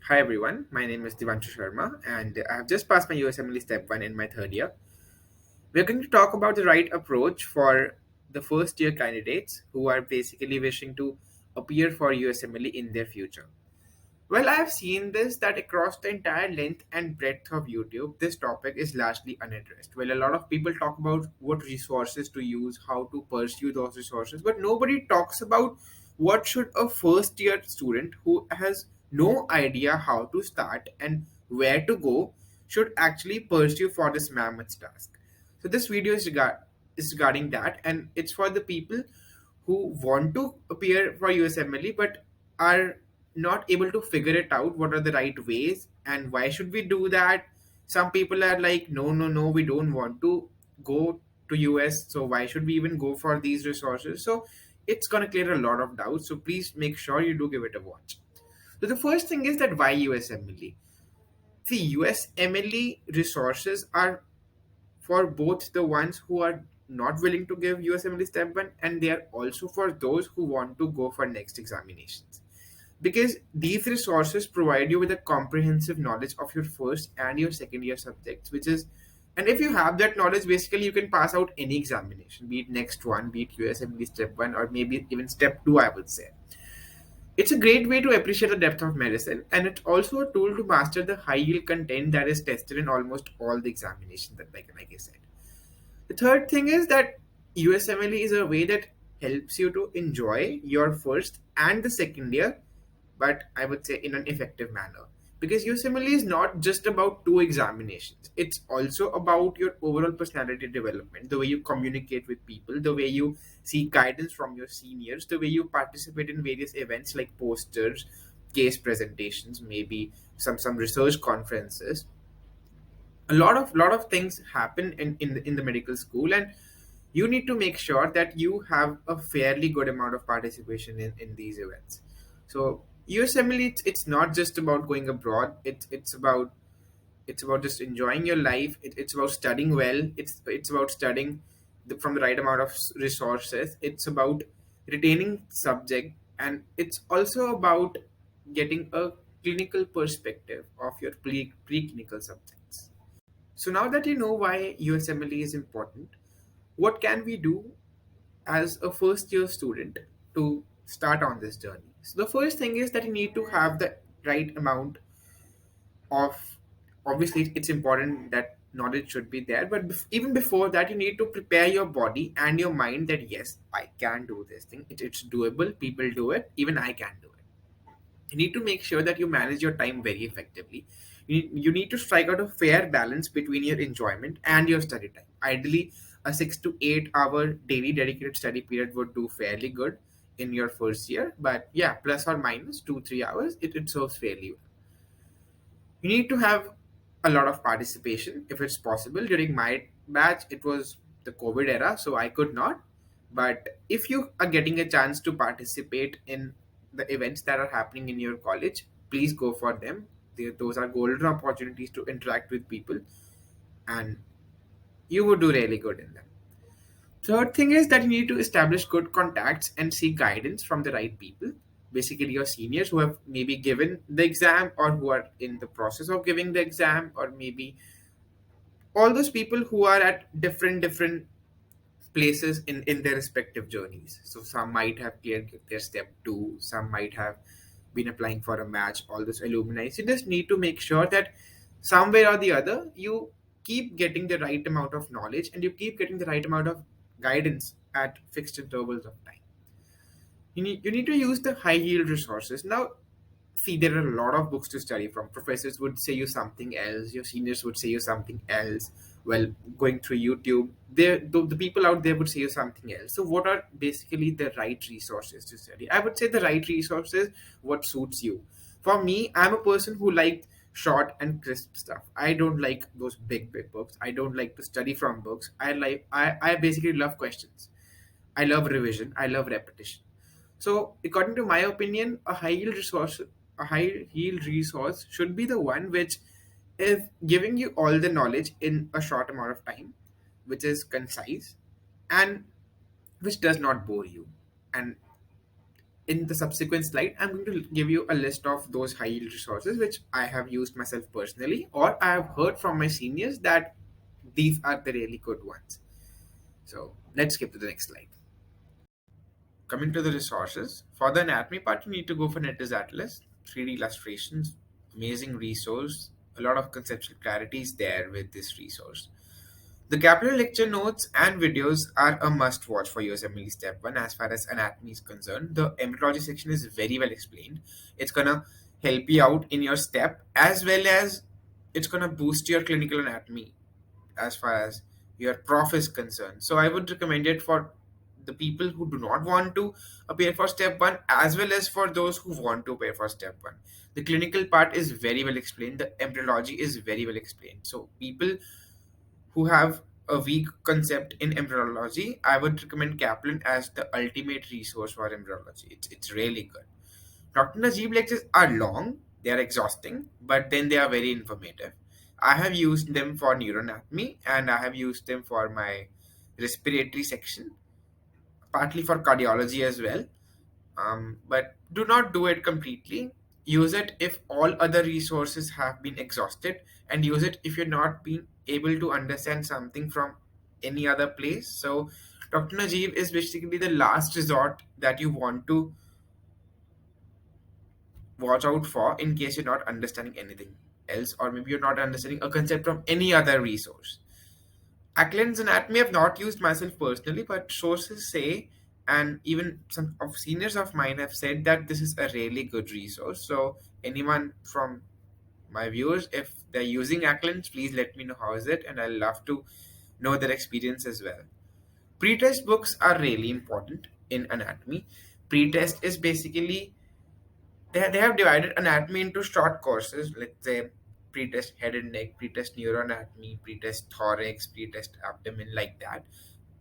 Hi everyone, my name is Divanshu Sharma and I have just passed my USMLE Step 1 in my third year. We're going to talk about the right approach for the first year candidates who are basically wishing to appear for USMLE in their future. Well, I have seen this that across the entire length and breadth of YouTube, this topic is largely unaddressed. Well, a lot of people talk about what resources to use, how to pursue those resources, but nobody talks about what should a first year student who has no idea how to start and where to go should actually pursue for this mammoth task. So this video is regarding that, and it's for the people who want to appear for USMLE but are not able to figure it out what are the right ways and why should we do that. Some people are like, no, we don't want to go to US, so why should we even go for these resources? So it's going to clear a lot of doubts, so please make sure you do give it a watch. So the first thing is that why USMLE? See, USMLE resources are for both the ones who are not willing to give USMLE Step 1, and they are also for those who want to go for next examinations. Because these resources provide you with a comprehensive knowledge of your first and your second year subjects, which is, and if you have that knowledge, basically you can pass out any examination, be it next one, be it USMLE Step 1, or maybe even Step 2, I would say. It's a great way to appreciate the depth of medicine, and it's also a tool to master the high yield content that is tested in almost all the examinations that, like I said. The third thing is that USMLE is a way that helps you to enjoy your first and the second year, but I would say in an effective manner. Because USMLE is not just about two examinations, it's also about your overall personality development, the way you communicate with people, the way you seek guidance from your seniors, the way you participate in various events like posters, case presentations, maybe some research conferences. A lot of things happen in the medical school, and you need to make sure that you have a fairly good amount of participation in these events. So USMLE, it's not just about going abroad, it's about just enjoying your life. It's about studying well. It's about studying from the right amount of resources. It's about retaining subject, and it's also about getting a clinical perspective of your preclinical subjects. So now that you know why USMLE is important, what can we do as a first year student to start on this journey? So the first thing is that you need to have the right amount of, obviously it's important that knowledge should be there, but even before that you need to prepare your body and your mind that yes, I can do this thing. It's doable, people do it, even I can do it. You need to make sure that you manage your time very effectively. You need to strike out a fair balance between your enjoyment and your study time. Ideally, a 6 to 8 hour daily dedicated study period would do fairly good in your first year, but yeah, plus or minus 2 3 hours, it serves fairly well. You need to have a lot of participation if it's possible. During my batch, it was the COVID era, so I could not. But if you are getting a chance to participate in the events that are happening in your college, please go for them. Those are golden opportunities to interact with people, and you would do really good in them. Third thing is that you need to establish good contacts and seek guidance from the right people. Basically, your seniors who have maybe given the exam or who are in the process of giving the exam, or maybe all those people who are at different places in their respective journeys. So some might have cleared their step two, some might have been applying for a match, all those alumni. So you just need to make sure that somewhere or the other you keep getting the right amount of knowledge and you keep getting the right amount of guidance at fixed intervals of time. You need to use the high yield resources. Now, see, there are a lot of books to study from. Professors would say you something else, your seniors would say you something else. Well, going through YouTube, the people out there would say you something else. So what are basically the right resources to study? I would say the right resources what suits you. For me, I'm a person who likes short and crisp stuff. I don't like those big books. I don't like to study from books. I basically love questions. I love revision. I love repetition. So, according to my opinion, a high yield resource should be the one which is giving you all the knowledge in a short amount of time, which is concise and which does not bore you. And In the subsequent slide, I'm going to give you a list of those high yield resources which I have used myself personally, or I have heard from my seniors that these are the really good ones. So let's skip to the next slide. Coming to the resources, for the anatomy part, you need to go for Netters Atlas, 3D illustrations, amazing resource, a lot of conceptual clarity is there with this resource. The capital lecture notes and videos are a must watch for USMLE Step 1 as far as anatomy is concerned. The embryology section is very well explained. It's gonna help you out in your step as well as it's gonna boost your clinical anatomy as far as your prof is concerned. So I would recommend it for the people who do not want to appear for step 1 as well as for those who want to appear for step 1. The clinical part is very well explained. The embryology is very well explained. So people who have a weak concept in embryology, I would recommend Kaplan as the ultimate resource for embryology. It's really good. Dr. Najib lectures are long, they are exhausting, but then they are very informative. I have used them for neuroanatomy and I have used them for my respiratory section, partly for cardiology as well. But do not do it completely. Use it if all other resources have been exhausted, and use it if you're not being able to understand something from any other place. So, Dr. Najib is basically the last resort that you want to watch out for in case you're not understanding anything else, or maybe you're not understanding a concept from any other resource. Ackland's anatomy I've not used myself personally, but sources say, and even some of seniors of mine have said that this is a really good resource. So anyone from my viewers, if they're using Ackland's, please let me know how is it, and I'll love to know their experience as well. Pre-test books are really important in anatomy. Pre-test is basically they have divided anatomy into short courses. Let's say pre-test head and neck, pre-test neuroanatomy, pre-test thorax, pre-test abdomen, like that.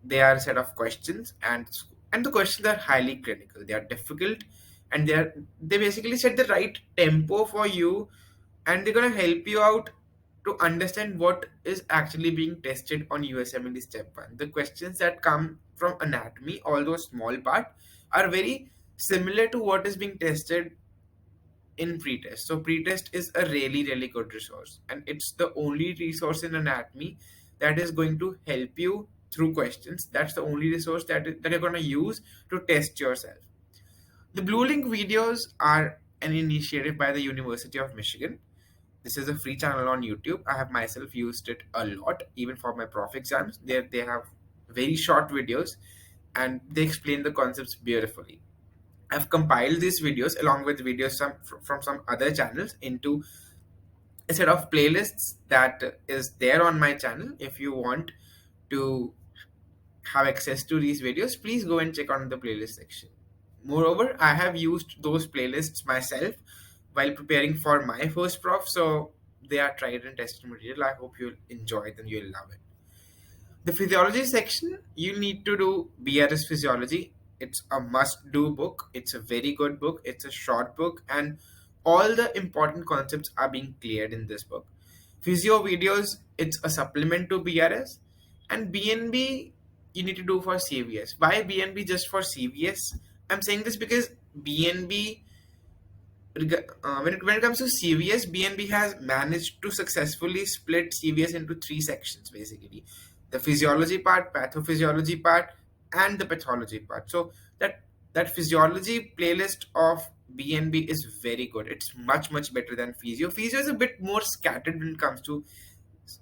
They are a set of questions, and the questions are highly clinical. They are difficult, and they basically set the right tempo for you, and they're gonna help you out to understand what is actually being tested on USMLE Step 1. The questions that come from anatomy, although small part, are very similar to what is being tested in pretest. So pretest is a really good resource, and it's the only resource in anatomy that is going to help you through questions. That's the only resource that you're going to use to test yourself. The Blue Link videos are an initiative by the University of Michigan. This is a free channel on YouTube. I have myself used it a lot, even for my prof exams. They have very short videos, and they explain the concepts beautifully. I've compiled these videos along with videos from some other channels into a set of playlists that is there on my channel. If you want to have access to these videos, please go and check on the playlist section. Moreover, I have used those playlists myself while preparing for my first prof, so they are tried and tested material. I hope you'll enjoy them, you'll love it. The physiology section, you need to do BRS physiology. It's a must do book. It's a very good book. It's a short book, and all the important concepts are being cleared in this book. Physio videos, it's a supplement to BRS, and BNB you need to do for CVS. Why BNB just for CVS? I'm saying this because BNB when it comes to CVS, BNB has managed to successfully split CVS into three sections basically: the physiology part, pathophysiology part, and the pathology part. So that physiology playlist of BNB is very good. It's much better than physio. Physio is a bit more scattered when it comes to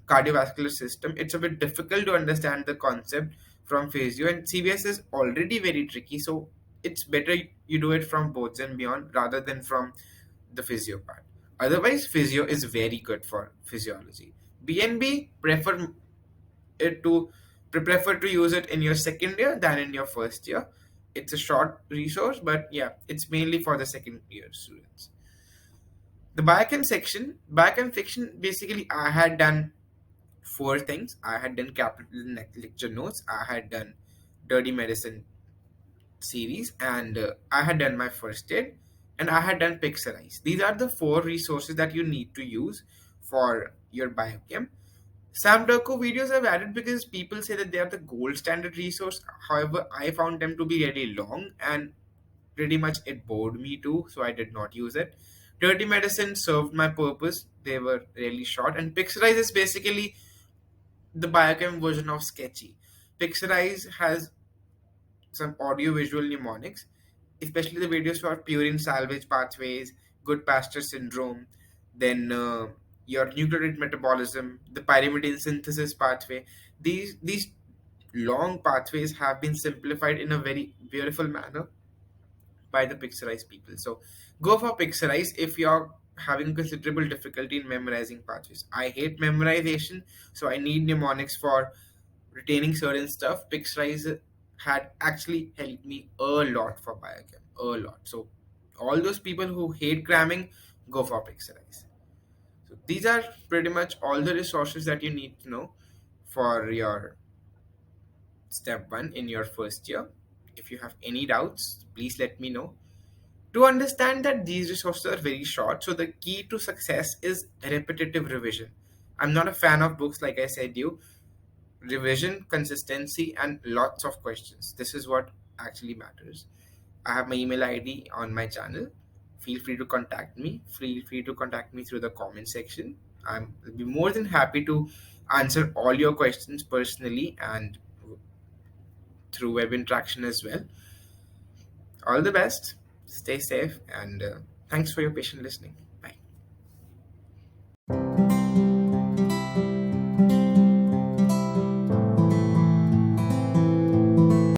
cardiovascular system. It's a bit difficult to understand the concept from physio, and CVS is already very tricky. So it's better you do it from both and beyond rather than from the physio part. Otherwise, physio is very good for physiology. BNB it to prefer to use it in your second year than in your first year. It's a short resource, but yeah, it's mainly for the second year students. The biochem section, basically I had done four things. I had done capital lecture notes, I had done dirty medicine series, and I had done my first aid, and I had done Pixelize. These are the four resources that you need to use for your biochem. Sam Durko videos I've added because people say that they are the gold standard resource. However, I found them to be really long, and pretty much it bored me too, so I did not use it. Dirty Medicine served my purpose. They were really short. And Pixarize is basically the biochem version of Sketchy. Pixarize has some audio visual mnemonics, especially the videos for purine salvage pathways, good pasture syndrome, then your nucleotide metabolism, the pyrimidine synthesis pathway. These long pathways have been simplified in a very beautiful manner by the Pixarize people. So go for Pixarize if you're having considerable difficulty in memorizing pathways. I hate memorization, so I need mnemonics for retaining certain stuff. Pixarize had actually helped me a lot for biochem, a lot. So all those people who hate cramming, go for Pixarize. So these are pretty much all the resources that you need to know for your step one in your first year. If you have any doubts, please let me know. To understand that these resources are very short, so the key to success is repetitive revision. I'm not a fan of books, like I said you. Revision, consistency, and lots of questions. This is what actually matters. I have my email ID on my channel. Feel free to contact me. Feel free to contact me through the comment section. I'll be more than happy to answer all your questions personally and through web interaction as well. All the best. Stay safe and thanks for your patient listening.